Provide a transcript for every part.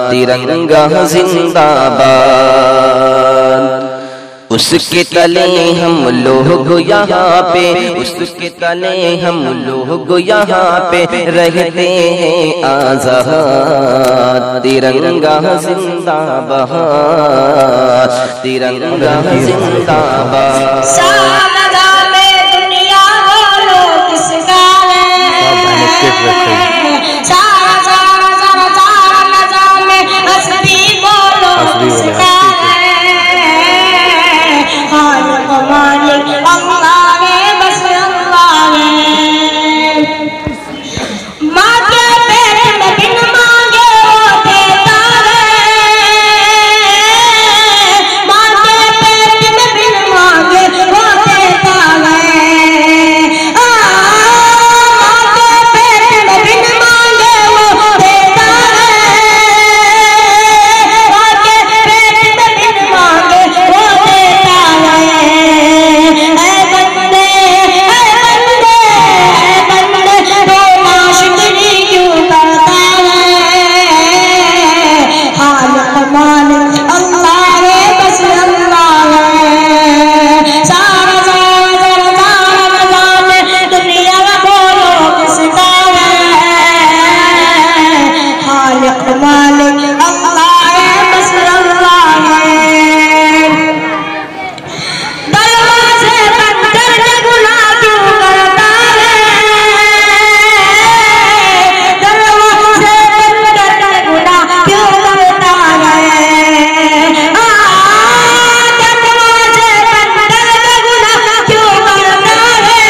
तिरंगा जिंदाबाद। उसके तले हम लोग यहाँ पे, उसके तले हम लोग यहाँ पे रहते हैं आज़ाद। तिरंगा जिंदाबाद, तिरंगा जिंदाबाद। सारा में दुनिया बोलो किसका है, सारा सारा सारा सारा नज़ार में हस्बी बोलो किसका है। खालिक मालिक अल्लाह है, बस अल्लाह है। माँ के पेट में बिन मांगे वो देता है, माँ के पेट में बिन मांगे वो देता है। माँ के पेट में बिन मांगे वो देता है, माँ के पेट में बिन मांगे वो देता है। ऐ बंदे तो नाशुक्री क्यों करता है। खालिक मालिक अल्लाह है, बस अल्लाह है। सारा सारा सारा सारा नज़ार में दुनिया का बोलो किसका है। खालिक मालिक अल्लाह है, बस अल्लाह है। दरवाज़े बंद करके गुनाह क्यों करता है, दरवाज़े बंद करके गुनाह क्यों करता है। दरवाज़े बंद करके गुनाह क्यों करता है,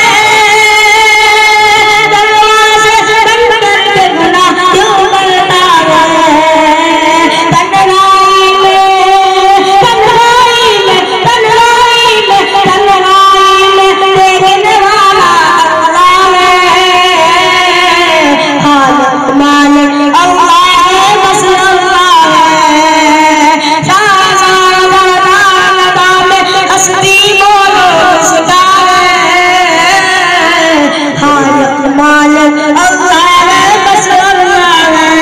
दरवाज़े बंद करके गुनाह क्यों करता है। तन्हाई में देखने वाला अल्लाह है। खालिक मालिक अल्लाह है, बस अल्लाह है। सारा सारा सारा नज़ार में हस्ती बोलो किसका है। खालिक मालिक अल्लाह है, बस अल्लाह है।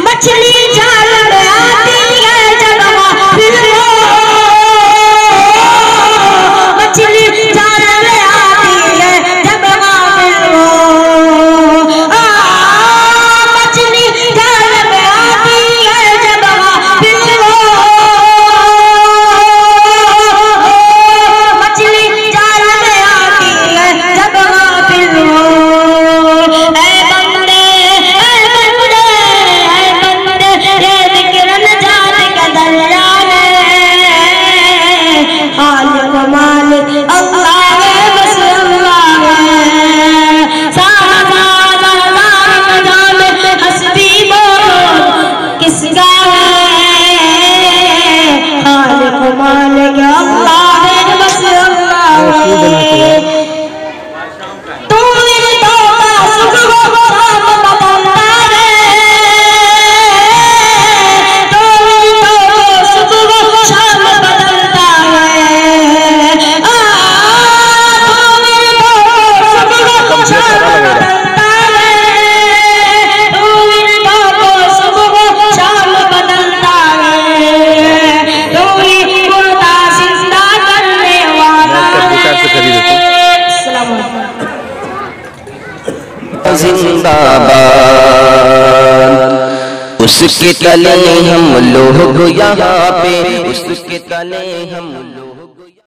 मछली जाल में आती है जब फिर वो, मछली जाल में आती है जब फिर वो। मछली जाल में आती है जब फिर वो, मछली जाल में आती है जब फिर वो। ऐ बंदे ये ज़िक्र नजात का दरिया है। खालिक मालिक अल्लाह है, बस अल्लाह है। सारा सारा सारा नज़ार में हस्बी बोलो किसका है। खालिक मालिक अल्लाह है, बस अल्लाह है। तू मेरे तो का सुबह शाम बदलता है, तू मेरे तो सुबह शाम बदलता है। तू मेरे तो सुबह शाम बदलता है, तू मेरे तो सुबह शाम बदलता है। तू ही मुर्दा जिंदा करने वाला है। अस्सलाम वालेकुम। जिंदाबाद। उसके तले हम लोग यहाँ पे, उसके तले हम लोग